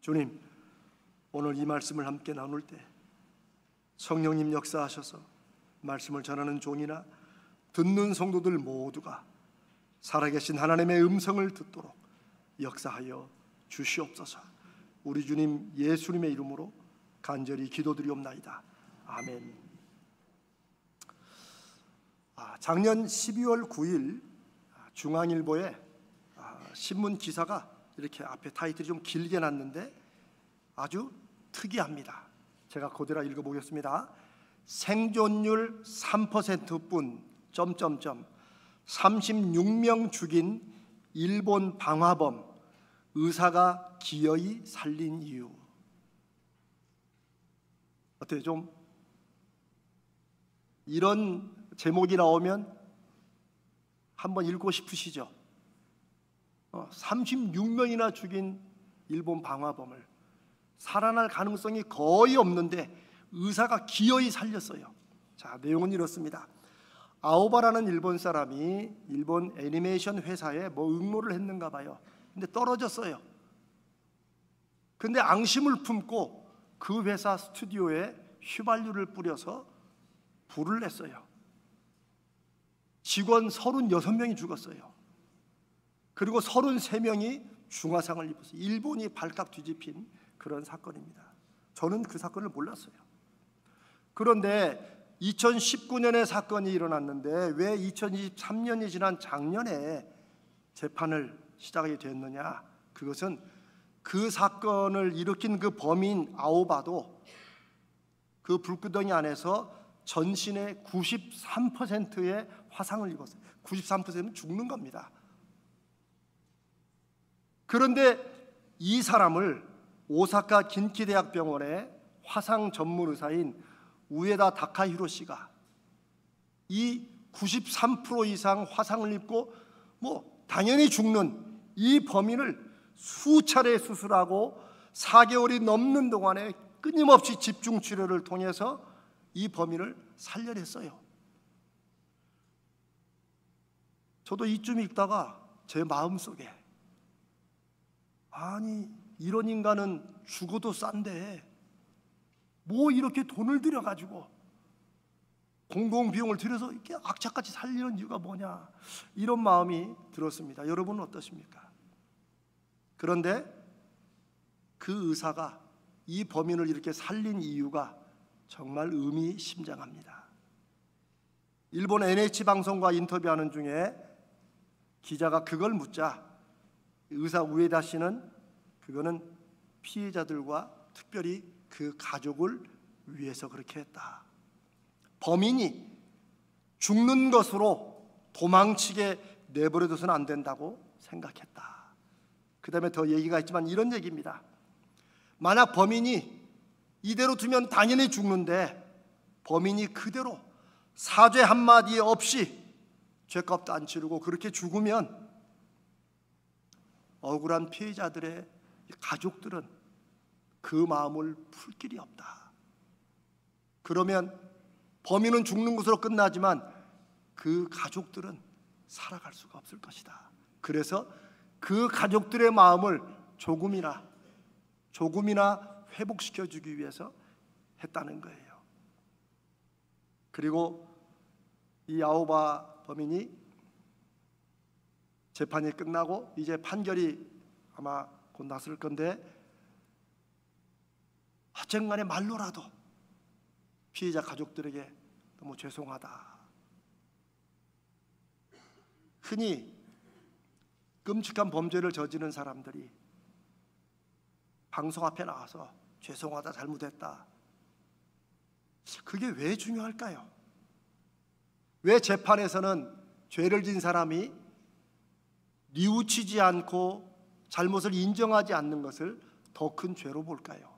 주님, 오늘 이 말씀을 함께 나눌 때 성령님 역사하셔서 말씀을 전하는 종이나 듣는 성도들 모두가 살아계신 하나님의 음성을 듣도록 역사하여 주시옵소서. 우리 주님 예수님의 이름으로 간절히 기도드리옵나이다. 아멘. 작년 12월 9일 중앙일보에 신문 기사가 이렇게 앞에 타이틀이 좀 길게 났는데 아주 특이합니다. 제가 그대로 읽어보겠습니다. 생존율 3%뿐 36명 죽인 일본 방화범, 의사가 기어이 살린 이유. 어때요? 좀 이런 제목이 나오면 한번 읽고 싶으시죠? 36명이나 죽인 일본 방화범을 살아날 가능성이 거의 없는데 의사가 기어이 살렸어요. 자, 내용은 이렇습니다. 아오바라는 일본 사람이 일본 애니메이션 회사에 응모를 했는가 봐요. 근데 떨어졌어요. 근데 앙심을 품고 그 회사 스튜디오에 휘발유를 뿌려서 불을 냈어요. 직원 36명이 죽었어요. 그리고 33명이 중화상을 입었어요. 일본이 발칵 뒤집힌 그런 사건입니다. 저는 그 사건을 몰랐어요. 그런데 2019년에 사건이 일어났는데 왜 2023년이 지난 작년에 재판을 시작하게 됐느냐? 그것은 그 사건을 일으킨 그 범인 아오바도 그 불구덩이 안에서 전신의 93%의 화상을 입었어요. 93%는 죽는 겁니다. 그런데 이 사람을 오사카 긴키대학병원의 화상 전문 의사인 우에다 다카히로시가 이 93% 이상 화상을 입고 당연히 죽는 이 범인을 수차례 수술하고 4개월이 넘는 동안에 끊임없이 집중 치료를 통해서 이 범인을 살려냈어요. 저도 이쯤 읽다가 제 마음속에 아니 이런 인간은 죽어도 싼데 뭐 이렇게 돈을 들여가지고 공공비용을 들여서 이렇게 악착같이 살리는 이유가 뭐냐, 이런 마음이 들었습니다. 여러분은 어떠십니까? 그런데 그 의사가 이 범인을 이렇게 살린 이유가 정말 의미심장합니다. 일본 NH방송과 인터뷰하는 중에 기자가 그걸 묻자 의사 우에다 씨는 그거는 피해자들과 특별히 그 가족을 위해서 그렇게 했다. 범인이 죽는 것으로 도망치게 내버려둬서는 안 된다고 생각했다. 그 다음에 더 얘기가 있지만 이런 얘기입니다. 만약 범인이 이대로 두면 당연히 죽는데 범인이 그대로 사죄 한마디 없이 죄값도 안 치르고 그렇게 죽으면 억울한 피해자들의 가족들은 그 마음을 풀 길이 없다. 그러면 범인은 죽는 것으로 끝나지만 그 가족들은 살아갈 수가 없을 것이다. 그래서 그 가족들의 마음을 조금이나 회복시켜주기 위해서 했다는 거예요. 그리고 이 아오바 범인이 재판이 끝나고 이제 판결이 아마 곧 났을 건데 하여튼간에 말로라도 피해자 가족들에게 너무 죄송하다. 흔히 끔찍한 범죄를 저지른 사람들이 방송 앞에 나와서 죄송하다, 잘못했다. 그게 왜 중요할까요? 왜 재판에서는 죄를 진 사람이 뉘우치지 않고 잘못을 인정하지 않는 것을 더 큰 죄로 볼까요?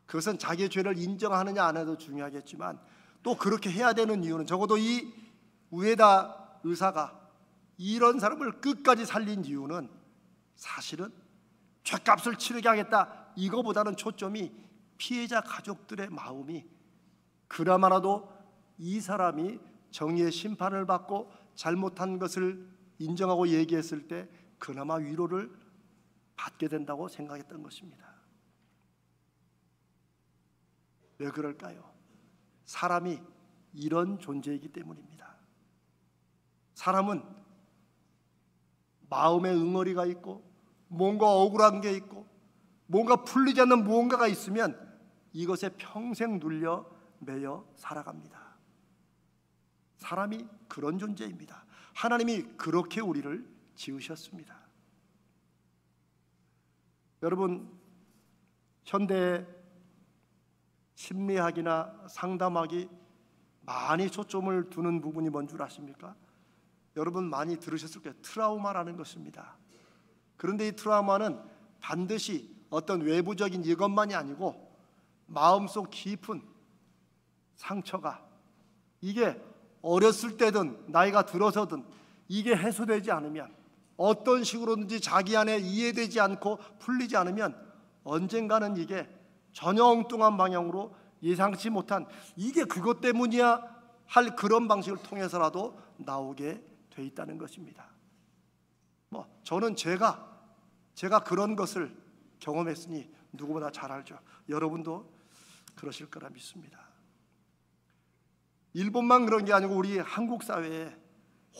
그것은 자기의 죄를 인정하느냐 안 해도 중요하겠지만 또 그렇게 해야 되는 이유는 적어도 이 우에다 의사가 이런 사람을 끝까지 살린 이유는 사실은 죄값을 치르게 하겠다, 이거보다는 초점이 피해자 가족들의 마음이 그나마라도 이 사람이 정의의 심판을 받고 잘못한 것을 인정하고 얘기했을 때 그나마 위로를 받게 된다고 생각했던 것입니다. 왜 그럴까요? 사람이 이런 존재이기 때문입니다. 사람은 마음에 응어리가 있고 뭔가 억울한 게 있고 뭔가 풀리지 않는 무언가가 있으면 이것에 평생 눌려 매여 살아갑니다. 사람이 그런 존재입니다. 하나님이 그렇게 우리를 지으셨습니다. 여러분, 현대 심리학이나 상담학이 많이 초점을 두는 부분이 뭔 줄 아십니까? 여러분 많이 들으셨을 거예요. 트라우마라는 것입니다. 그런데 이 트라우마는 반드시 어떤 외부적인 이것만이 아니고 마음속 깊은 상처가, 이게 어렸을 때든 나이가 들어서든 이게 해소되지 않으면, 어떤 식으로든지 자기 안에 이해되지 않고 풀리지 않으면 언젠가는 이게 전혀 엉뚱한 방향으로 예상치 못한, 이게 그것 때문이야 할 그런 방식을 통해서라도 나오게 돼 있다는 것입니다. 저는 제가 그런 것을 경험했으니 누구보다 잘 알죠. 여러분도 그러실 거라 믿습니다. 일본만 그런 게 아니고 우리 한국 사회에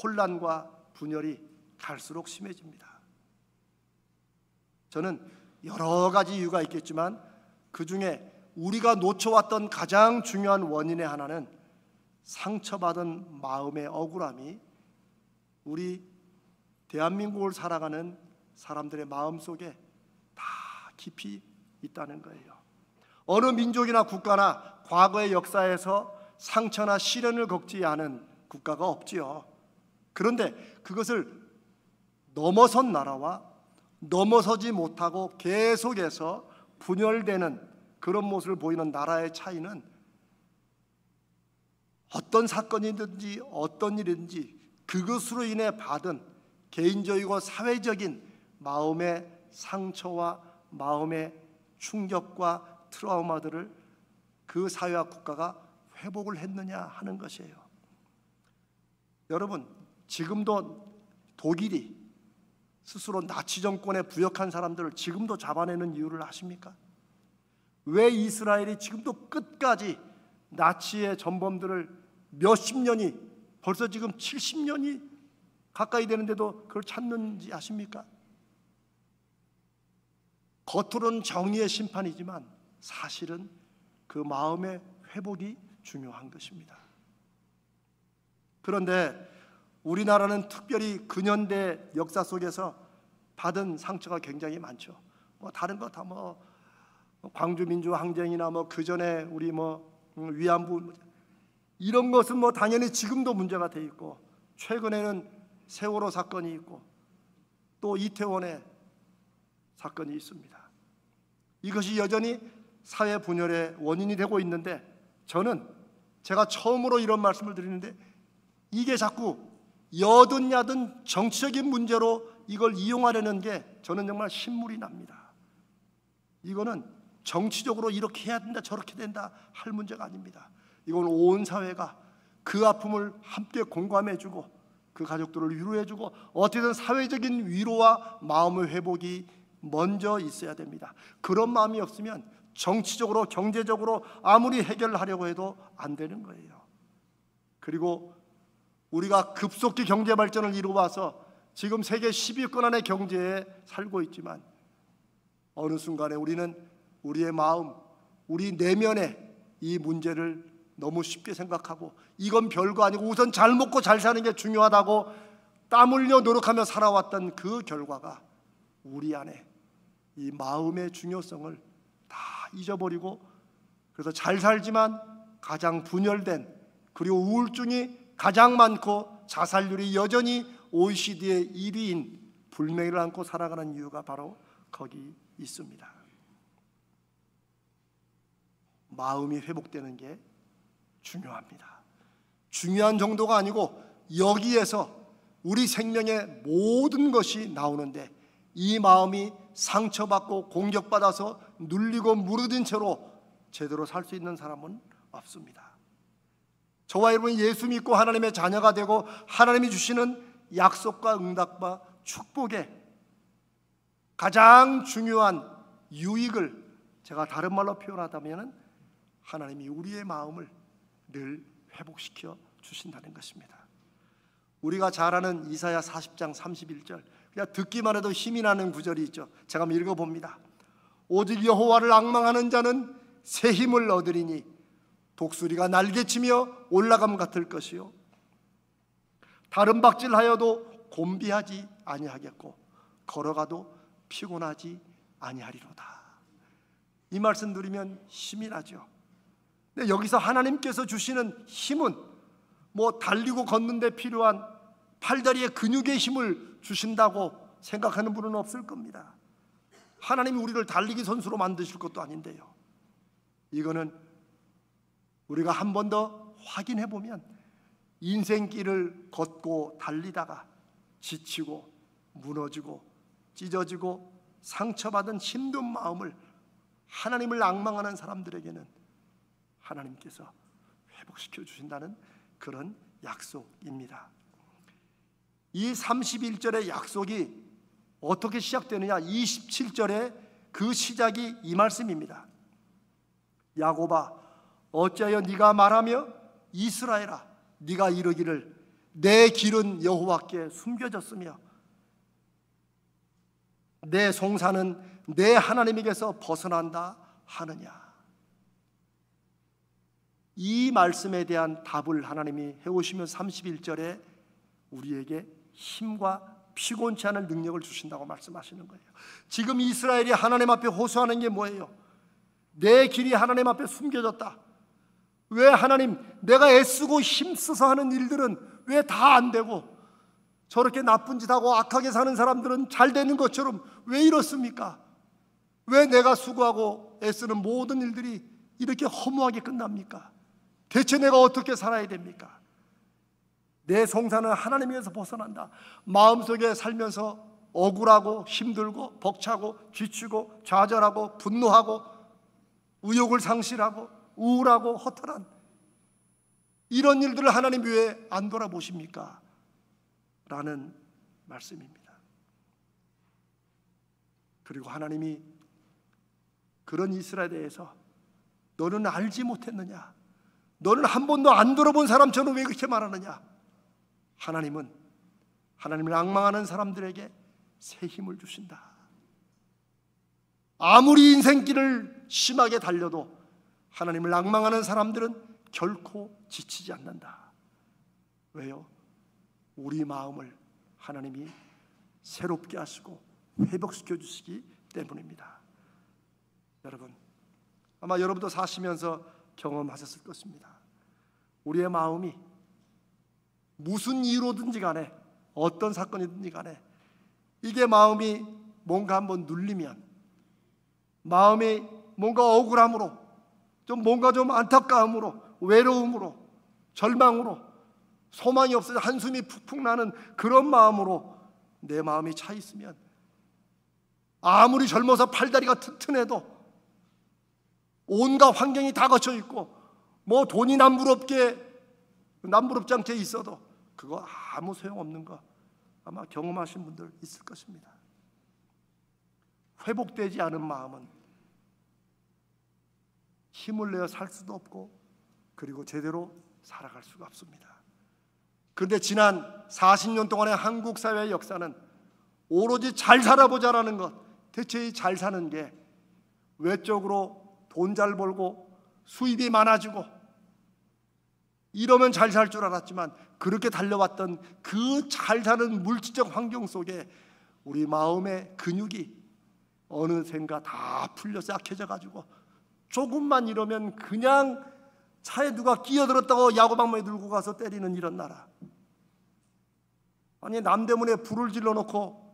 혼란과 분열이 갈수록 심해집니다. 저는 여러 가지 이유가 있겠지만 그 중에 우리가 놓쳐왔던 가장 중요한 원인의 하나는 상처받은 마음의 억울함이 우리 대한민국을 살아가는 사람들의 마음속에 다 깊이 있다는 거예요. 어느 민족이나 국가나 과거의 역사에서 상처나 시련을 겪지 않은 국가가 없지요. 그런데 그것을 넘어선 나라와 넘어서지 못하고 계속해서 분열되는 그런 모습을 보이는 나라의 차이는 어떤 사건이든지 어떤 일이든지 그것으로 인해 받은 개인적이고 사회적인 마음의 상처와 마음의 충격과 트라우마들을 그 사회와 국가가 회복을 했느냐 하는 것이에요. 여러분, 지금도 독일이 스스로 나치 정권에 부역한 사람들을 지금도 잡아내는 이유를 아십니까? 왜 이스라엘이 지금도 끝까지 나치의 전범들을 몇십 년이, 벌써 지금 70년이 가까이 되는데도 그걸 찾는지 아십니까? 겉으로는 정의의 심판이지만 사실은 그 마음의 회복이 중요한 것입니다. 그런데 우리나라는 특별히 근현대 역사 속에서 받은 상처가 굉장히 많죠. 다른 거 다 광주민주항쟁이나 그 전에 우리 위안부 이런 것은 당연히 지금도 문제가 돼 있고, 최근에는 세월호 사건이 있고 또 이태원의 사건이 있습니다. 이것이 여전히 사회 분열의 원인이 되고 있는데, 제가 처음으로 이런 말씀을 드리는데, 이게 자꾸 여든 야든 정치적인 문제로 이걸 이용하려는 게 저는 정말 신물이 납니다. 이거는 정치적으로 이렇게 해야 된다 저렇게 된다 할 문제가 아닙니다. 이건 온 사회가 그 아픔을 함께 공감해주고 그 가족들을 위로해주고 어떻게든 사회적인 위로와 마음의 회복이 먼저 있어야 됩니다. 그런 마음이 없으면 정치적으로 경제적으로 아무리 해결하려고 해도 안 되는 거예요. 그리고 우리가 급속히 경제 발전을 이루어와서 지금 세계 10위권 안의 경제에 살고 있지만 어느 순간에 우리는 우리의 마음, 우리 내면의 이 문제를 너무 쉽게 생각하고 이건 별거 아니고 우선 잘 먹고 잘 사는 게 중요하다고 땀 흘려 노력하며 살아왔던 그 결과가 우리 안에 이 마음의 중요성을 다 잊어버리고, 그래서 잘 살지만 가장 분열된, 그리고 우울증이 가장 많고 자살률이 여전히 OECD의 1위인 불명예를 안고 살아가는 이유가 바로 거기 있습니다. 마음이 회복되는 게 중요합니다. 중요한 정도가 아니고 여기에서 우리 생명의 모든 것이 나오는데, 이 마음이 상처받고 공격받아서 눌리고 무너진 채로 제대로 살 수 있는 사람은 없습니다. 저와 여러분이 예수 믿고 하나님의 자녀가 되고 하나님이 주시는 약속과 응답과 축복에 가장 중요한 유익을 제가 다른 말로 표현하자면 하나님이 우리의 마음을 늘 회복시켜 주신다는 것입니다. 우리가 잘 아는 이사야 40장 31절, 그냥 듣기만 해도 힘이 나는 구절이 있죠. 제가 한번 읽어봅니다. 오직 여호와를 앙망하는 자는 새 힘을 얻으리니 독수리가 날개치며 올라감 같을 것이요 다른 박질하여도 곤비하지 아니하겠고 걸어가도 피곤하지 아니하리로다. 이 말씀 들으면 힘이 나죠. 근데 여기서 하나님께서 주시는 힘은 뭐 달리고 걷는 데 필요한 팔다리의 근육의 힘을 주신다고 생각하는 분은 없을 겁니다. 하나님이 우리를 달리기 선수로 만드실 것도 아닌데요. 이거는 우리가 한 번 더 확인해 보면 인생길을 걷고 달리다가 지치고 무너지고 찢어지고 상처받은 힘든 마음을 하나님을 앙망하는 사람들에게는 하나님께서 회복시켜 주신다는 그런 약속입니다. 이 31절의 약속이 어떻게 시작되느냐? 27절에 그 시작이 이 말씀입니다. 야곱아, 어찌하여 네가 말하며 이스라엘아, 네가 이르기를 내 길은 여호와께 숨겨졌으며 내 송사는 내 하나님에게서 벗어난다 하느냐? 이 말씀에 대한 답을 하나님이 해오시면 31절에 우리에게 힘과 피곤치 않을 능력을 주신다고 말씀하시는 거예요. 지금 이스라엘이 하나님 앞에 호소하는 게 뭐예요? 내 길이 하나님 앞에 숨겨졌다. 왜 하나님, 내가 애쓰고 힘써서 하는 일들은 왜 다 안 되고 저렇게 나쁜 짓 하고 악하게 사는 사람들은 잘 되는 것처럼 왜 이렇습니까? 왜 내가 수고하고 애쓰는 모든 일들이 이렇게 허무하게 끝납니까? 대체 내가 어떻게 살아야 됩니까? 내 송사는 하나님에게서 벗어난다. 마음속에 살면서 억울하고 힘들고 벅차고 지치고 좌절하고 분노하고 의욕을 상실하고 우울하고 허탈한 이런 일들을 하나님 왜 안 돌아보십니까? 라는 말씀입니다. 그리고 하나님이 그런 이스라엘에 대해서 너는 알지 못했느냐? 너는 한 번도 안 들어본 사람처럼 왜 그렇게 말하느냐? 하나님은 하나님을 앙망하는 사람들에게 새 힘을 주신다. 아무리 인생길을 심하게 달려도 하나님을 앙망하는 사람들은 결코 지치지 않는다. 왜요? 우리 마음을 하나님이 새롭게 하시고 회복시켜 주시기 때문입니다. 여러분, 아마 여러분도 사시면서 경험하셨을 것입니다. 우리의 마음이 무슨 이유로든지 간에 어떤 사건이든지 간에 이게 마음이 뭔가 한번 눌리면 마음이 뭔가 억울함으로 뭔가 좀 안타까움으로 외로움으로 절망으로 소망이 없어서 한숨이 푹푹 나는 그런 마음으로 내 마음이 차 있으면 아무리 젊어서 팔다리가 튼튼해도 온갖 환경이 다 갖춰 있고 뭐 돈이 남부럽지 않게 있어도 그거 아무 소용없는 거 아마 경험하신 분들 있을 것입니다. 회복되지 않은 마음은 힘을 내어 살 수도 없고 그리고 제대로 살아갈 수가 없습니다. 그런데 지난 40년 동안의 한국 사회의 역사는 오로지 잘 살아보자라는 것, 대체 이 잘 사는 게 외적으로 돈 잘 벌고 수입이 많아지고 이러면 잘 살 줄 알았지만 그렇게 달려왔던 그 잘 사는 물질적 환경 속에 우리 마음의 근육이 어느샌가 다 풀려서 약해져 가지고 조금만 이러면 그냥 차에 누가 끼어들었다고 야구방망이 들고 가서 때리는 이런 나라. 아니 남대문에 불을 질러놓고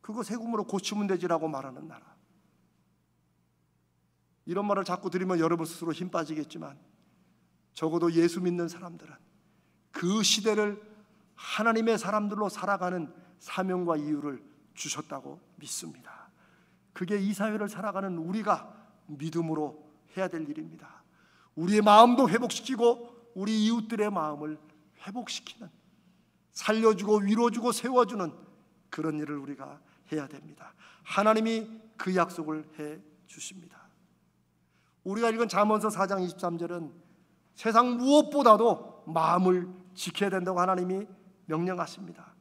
그거 세금으로 고치면 되지라고 말하는 나라. 이런 말을 자꾸 들으면 여러분 스스로 힘 빠지겠지만 적어도 예수 믿는 사람들은 그 시대를 하나님의 사람들로 살아가는 사명과 이유를 주셨다고 믿습니다. 그게 이 사회를 살아가는 우리가 믿음으로 해야 될 일입니다. 우리의 마음도 회복시키고 우리 이웃들의 마음을 회복시키는, 살려주고 위로주고 세워주는 그런 일을 우리가 해야 됩니다. 하나님이 그 약속을 해 주십니다. 우리가 읽은 잠언서 4장 23절은 세상 무엇보다도 마음을 지켜야 된다고 하나님이 명령하십니다.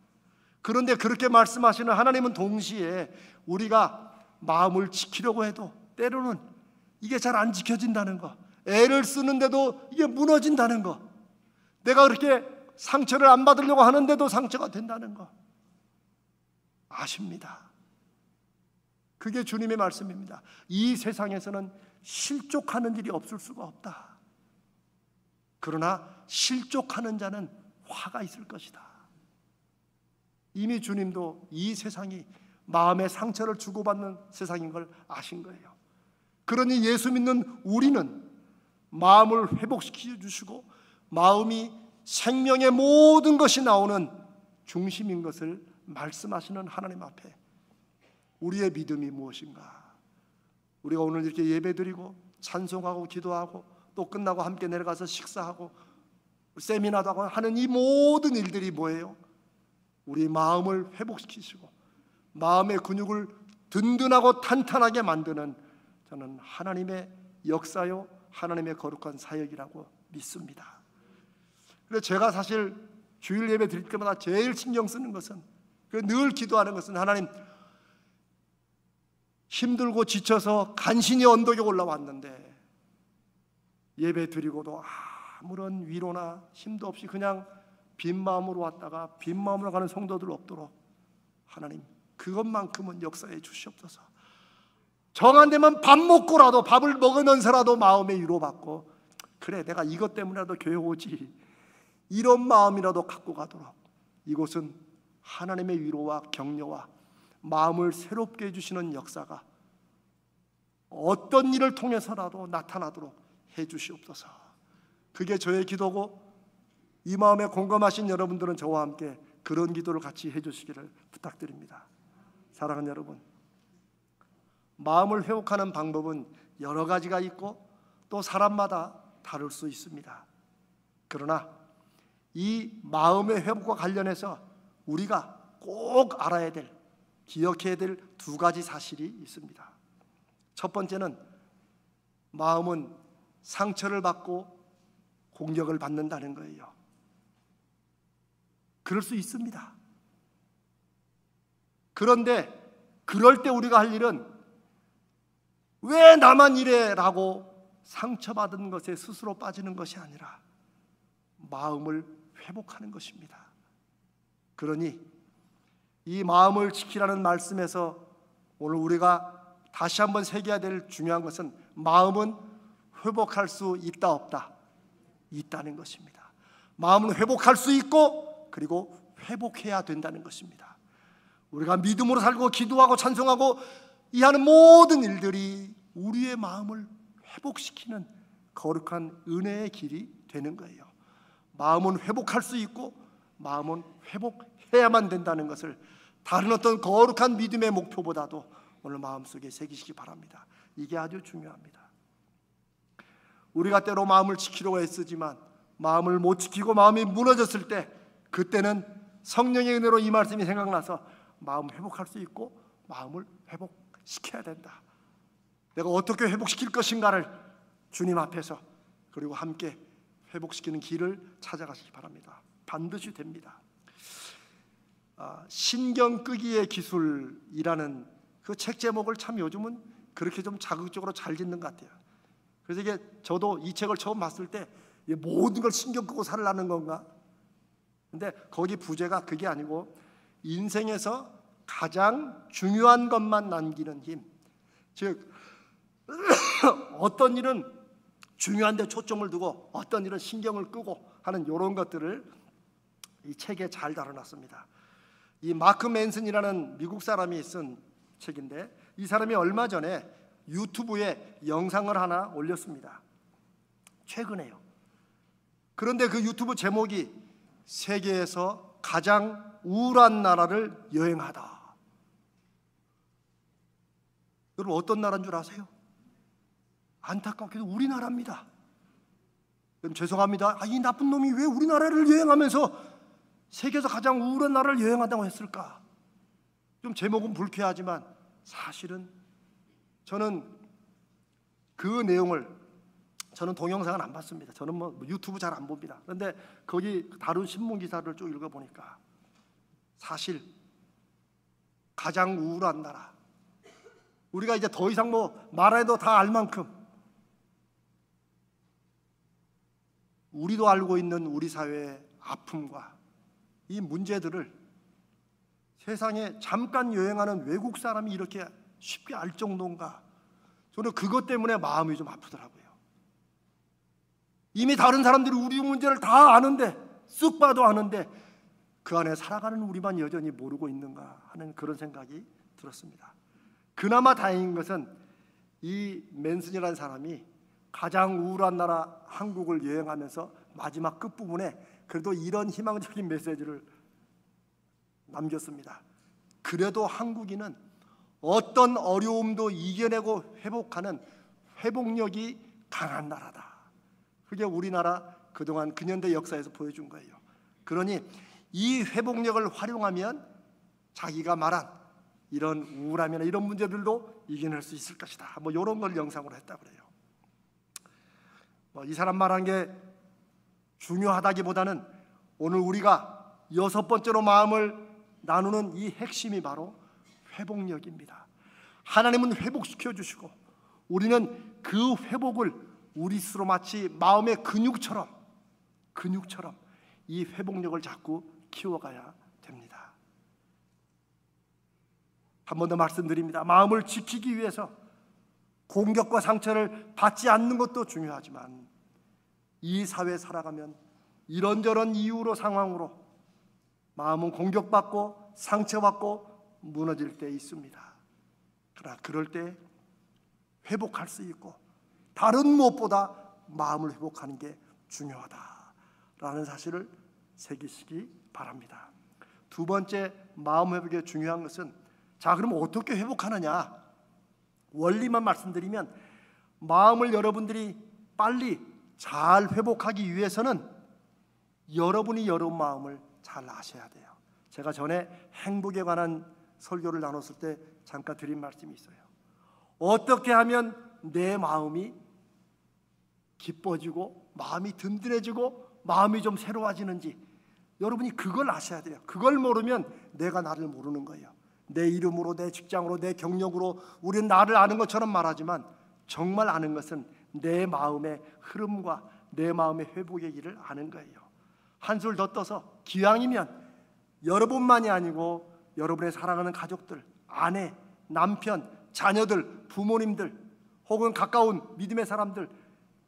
그런데 그렇게 말씀하시는 하나님은 동시에 우리가 마음을 지키려고 해도 때로는 이게 잘 안 지켜진다는 거, 애를 쓰는데도 이게 무너진다는 거, 내가 그렇게 상처를 안 받으려고 하는데도 상처가 된다는 거 아십니다. 그게 주님의 말씀입니다. 이 세상에서는 실족하는 일이 없을 수가 없다. 그러나 실족하는 자는 화가 있을 것이다. 이미 주님도 이 세상이 마음의 상처를 주고받는 세상인 걸 아신 거예요. 그러니 예수 믿는 우리는 마음을 회복시켜 주시고 마음이 생명의 모든 것이 나오는 중심인 것을 말씀하시는 하나님 앞에 우리의 믿음이 무엇인가? 우리가 오늘 이렇게 예배드리고 찬송하고 기도하고 또 끝나고 함께 내려가서 식사하고 세미나도 하고 하는 이 모든 일들이 뭐예요? 우리 마음을 회복시키시고 마음의 근육을 든든하고 탄탄하게 만드는 저는 하나님의 역사요 하나님의 거룩한 사역이라고 믿습니다. 그래서 제가 사실 주일 예배 드릴 때마다 제일 신경 쓰는 것은 늘 기도하는 것은 하나님 힘들고 지쳐서 간신히 언덕에 올라왔는데 예배 드리고도 아무런 위로나 힘도 없이 그냥 빈 마음으로 왔다가 빈 마음으로 가는 성도들 없도록 하나님 그것만큼은 역사해 주시옵소서. 정한 되면 밥 먹고라도 밥을 먹으면서라도 마음의 위로받고 그래 내가 이것 때문에라도 교회 오지 이런 마음이라도 갖고 가도록 이곳은 하나님의 위로와 격려와 마음을 새롭게 해주시는 역사가 어떤 일을 통해서라도 나타나도록 해주시옵소서. 그게 저의 기도고 이 마음에 공감하신 여러분들은 저와 함께 그런 기도를 같이 해주시기를 부탁드립니다. 사랑하는 여러분, 마음을 회복하는 방법은 여러 가지가 있고 또 사람마다 다를 수 있습니다. 그러나 이 마음의 회복과 관련해서 우리가 꼭 알아야 될, 기억해야 될 두 가지 사실이 있습니다. 첫 번째는 마음은 상처를 받고 공격을 받는다는 거예요. 그럴 수 있습니다. 그런데 그럴 때 우리가 할 일은 왜 나만 이래? 라고 상처받은 것에 스스로 빠지는 것이 아니라 마음을 회복하는 것입니다. 그러니 이 마음을 지키라는 말씀에서 오늘 우리가 다시 한번 새겨야 될 중요한 것은 마음은 회복할 수 있다 없다? 있다는 것입니다. 마음은 회복할 수 있고 그리고 회복해야 된다는 것입니다. 우리가 믿음으로 살고 기도하고 찬송하고 이 하는 모든 일들이 우리의 마음을 회복시키는 거룩한 은혜의 길이 되는 거예요. 마음은 회복할 수 있고 마음은 회복해야만 된다는 것을 다른 어떤 거룩한 믿음의 목표보다도 오늘 마음속에 새기시기 바랍니다. 이게 아주 중요합니다. 우리가 때로 마음을 지키려고 애쓰지만 마음을 못 지키고 마음이 무너졌을 때 그때는 성령의 은혜로 이 말씀이 생각나서 마음을 회복할 수 있고 마음을 회복시켜야 된다. 내가 어떻게 회복시킬 것인가를 주님 앞에서 그리고 함께 회복시키는 길을 찾아가시기 바랍니다. 반드시 됩니다. 신경 끄기의 기술이라는 그 책 제목을 참 요즘은 그렇게 좀 자극적으로 잘 짓는 것 같아요. 그래서 이게 저도 이 책을 처음 봤을 때 모든 걸 신경 끄고 살라는 건가? 근데 거기 부제가 그게 아니고 인생에서 가장 중요한 것만 남기는 힘, 즉 어떤 일은 중요한데 초점을 두고 어떤 일은 신경을 끄고 하는 이런 것들을 이 책에 잘 다뤄놨습니다. 이 마크 맨슨이라는 미국 사람이 쓴 책인데 이 사람이 얼마 전에 유튜브에 영상을 하나 올렸습니다. 최근에요. 그런데 그 유튜브 제목이 세계에서 가장 우울한 나라를 여행하다. 여러분 어떤 나라인 줄 아세요? 안타깝게도 우리나라입니다. 그럼 죄송합니다. 이 나쁜 놈이 왜 우리나라를 여행하면서 세계에서 가장 우울한 나라를 여행한다고 했을까? 좀 제목은 불쾌하지만 사실은 저는 그 내용을, 저는 동영상은 안 봤습니다. 저는 뭐 유튜브 잘 안 봅니다. 그런데 거기 다룬 신문 기사를 쭉 읽어보니까 사실 가장 우울한 나라, 우리가 이제 더 이상 뭐 말해도 다 알 만큼 우리도 알고 있는 우리 사회의 아픔과 이 문제들을 세상에 잠깐 여행하는 외국 사람이 이렇게 쉽게 알 정도인가, 저는 그것 때문에 마음이 좀 아프더라고요. 이미 다른 사람들이 우리 문제를 다 아는데, 쓱 봐도 아는데 그 안에 살아가는 우리만 여전히 모르고 있는가 하는 그런 생각이 들었습니다. 그나마 다행인 것은 이 맨슨이라는 사람이 가장 우울한 나라 한국을 여행하면서 마지막 끝부분에 그래도 이런 희망적인 메시지를 남겼습니다. 그래도 한국인은 어떤 어려움도 이겨내고 회복하는 회복력이 강한 나라다. 그게 우리나라 그동안 근현대 역사에서 보여준 거예요. 그러니 이 회복력을 활용하면 자기가 말한 이런 우울함이나 이런 문제들도 이겨낼 수 있을 것이다. 뭐 이런 걸 영상으로 했다고 그래요. 이 사람 말한 게 중요하다기보다는 오늘 우리가 6번째로 마음을 나누는 이 핵심이 바로 회복력입니다. 하나님은 회복시켜 주시고 우리는 그 회복을 우리 스스로 마치 마음의 근육처럼 이 회복력을 자꾸 키워가야 됩니다. 한 번 더 말씀드립니다. 마음을 지키기 위해서 공격과 상처를 받지 않는 것도 중요하지만 이 사회에 살아가면 이런저런 이유로 상황으로 마음은 공격받고 상처받고 무너질 때 있습니다. 그러나 그럴 때 회복할 수 있고 다른 무엇보다 마음을 회복하는 게 중요하다라는 사실을 새기시기 바랍니다. 두 번째, 마음 회복에 중요한 것은, 자, 그럼 어떻게 회복하느냐? 원리만 말씀드리면, 마음을 여러분들이 빨리 잘 회복하기 위해서는 여러분이 여러분 마음을 잘 아셔야 돼요. 제가 전에 행복에 관한 설교를 나눴을 때 잠깐 드린 말씀이 있어요. 어떻게 하면 내 마음이 기뻐지고 마음이 든든해지고 마음이 좀 새로워지는지 여러분이 그걸 아셔야 돼요. 그걸 모르면 내가 나를 모르는 거예요. 내 이름으로, 내 직장으로, 내 경력으로 우리는 나를 아는 것처럼 말하지만 정말 아는 것은 내 마음의 흐름과 내 마음의 회복의 길을 아는 거예요. 한술 더 떠서 기왕이면 여러분만이 아니고 여러분의 사랑하는 가족들, 아내, 남편, 자녀들, 부모님들 혹은 가까운 믿음의 사람들,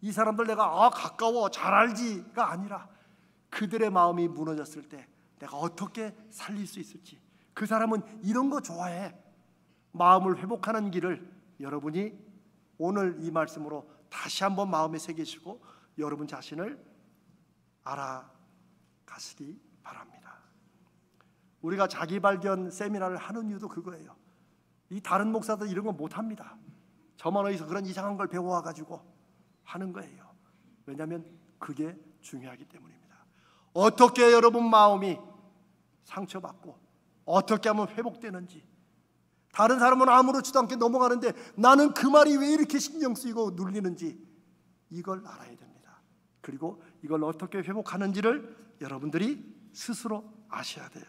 이 사람들 내가 가까워 잘 알지가 아니라 그들의 마음이 무너졌을 때 내가 어떻게 살릴 수 있을지, 그 사람은 이런 거 좋아해, 마음을 회복하는 길을 여러분이 오늘 이 말씀으로 다시 한번 마음에 새기시고 여러분 자신을 알아가시기 바랍니다. 우리가 자기 발견 세미나를 하는 이유도 그거예요. 이 다른 목사들 이런 거 못합니다. 저만 어디서 그런 이상한 걸 배워와가지고 하는 거예요. 왜냐하면 그게 중요하기 때문입니다. 어떻게 여러분 마음이 상처받고 어떻게 하면 회복되는지, 다른 사람은 아무렇지도 않게 넘어가는데 나는 그 말이 왜 이렇게 신경 쓰이고 눌리는지 이걸 알아야 됩니다. 그리고 이걸 어떻게 회복하는지를 여러분들이 스스로 아셔야 돼요.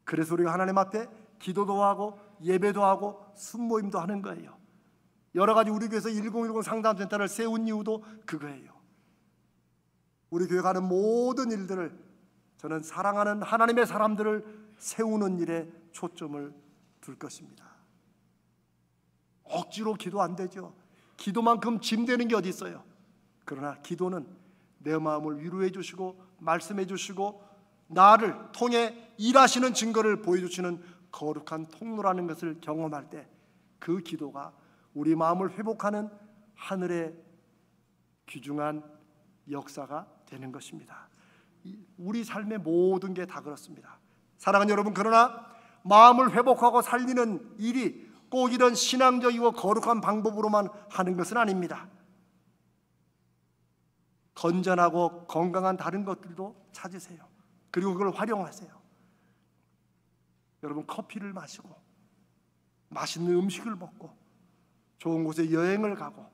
그래서 우리가 하나님 앞에 기도도 하고 예배도 하고 순모임도 하는 거예요. 여러 가지 우리 교회에서 1010 상담센터를 세운 이유도 그거예요. 우리 교회 가는 모든 일들을 저는 사랑하는 하나님의 사람들을 세우는 일에 초점을 둘 것입니다. 억지로 기도 안 되죠. 기도만큼 짐되는 게 어디 있어요. 그러나 기도는 내 마음을 위로해 주시고 말씀해 주시고 나를 통해 일하시는 증거를 보여주시는 거룩한 통로라는 것을 경험할 때 그 기도가 우리 마음을 회복하는 하늘의 귀중한 역사가 되는 것입니다. 우리 삶의 모든 게 다 그렇습니다. 사랑하는 여러분, 그러나 마음을 회복하고 살리는 일이 꼭 이런 신앙적이고 거룩한 방법으로만 하는 것은 아닙니다. 건전하고 건강한 다른 것들도 찾으세요. 그리고 그걸 활용하세요. 여러분 커피를 마시고 맛있는 음식을 먹고 좋은 곳에 여행을 가고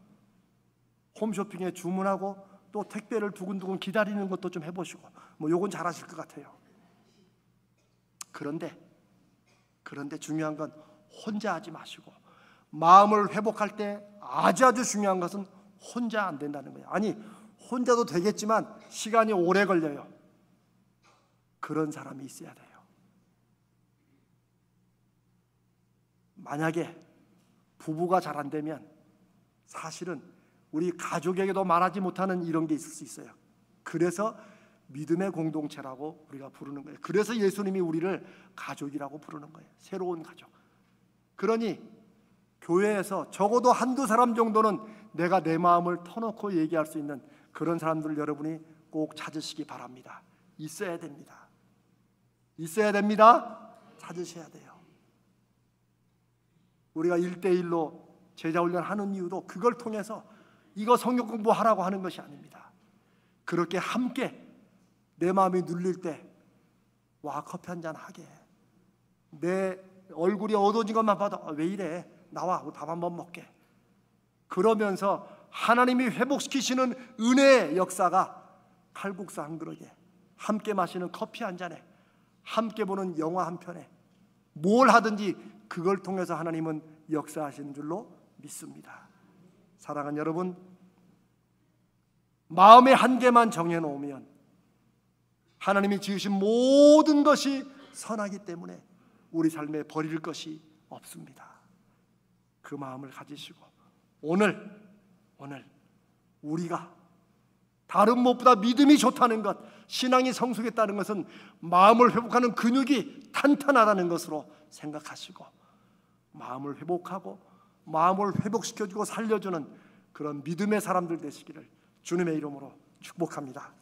홈쇼핑에 주문하고 또 택배를 두근두근 기다리는 것도 좀 해보시고 뭐 요건 잘하실 것 같아요. 그런데 중요한 건 혼자 하지 마시고 마음을 회복할 때 아주 중요한 것은 혼자 안 된다는 거예요. 아니 혼자도 되겠지만 시간이 오래 걸려요. 그런 사람이 있어야 돼요. 만약에 부부가 잘 안 되면 사실은 우리 가족에게도 말하지 못하는 이런 게 있을 수 있어요. 그래서 믿음의 공동체라고 우리가 부르는 거예요. 그래서 예수님이 우리를 가족이라고 부르는 거예요. 새로운 가족. 그러니 교회에서 적어도 한두 사람 정도는 내가 내 마음을 터놓고 얘기할 수 있는 그런 사람들을 여러분이 꼭 찾으시기 바랍니다. 있어야 됩니다. 있어야 됩니다. 찾으셔야 돼요. 우리가 1대1로 제자훈련 하는 이유도 그걸 통해서 이거 성경 공부하라고 하는 것이 아닙니다. 그렇게 함께 내 마음이 눌릴 때 와 커피 한잔 하게, 내 얼굴이 어두워진 것만 봐도 왜 이래, 나와 밥 한번 먹게, 그러면서 하나님이 회복시키시는 은혜의 역사가 칼국수 한 그릇에, 함께 마시는 커피 한 잔에, 함께 보는 영화 한 편에, 뭘 하든지 그걸 통해서 하나님은 역사하시는 줄로 믿습니다. 사랑하는 여러분, 마음의 한계만 정해놓으면 하나님이 지으신 모든 것이 선하기 때문에 우리 삶에 버릴 것이 없습니다. 그 마음을 가지시고 오늘 우리가 다른 무엇보다 믿음이 좋다는 것, 신앙이 성숙했다는 것은 마음을 회복하는 근육이 탄탄하다는 것으로 생각하시고 마음을 회복하고 마음을 회복시켜주고 살려주는 그런 믿음의 사람들 되시기를 주님의 이름으로 축복합니다.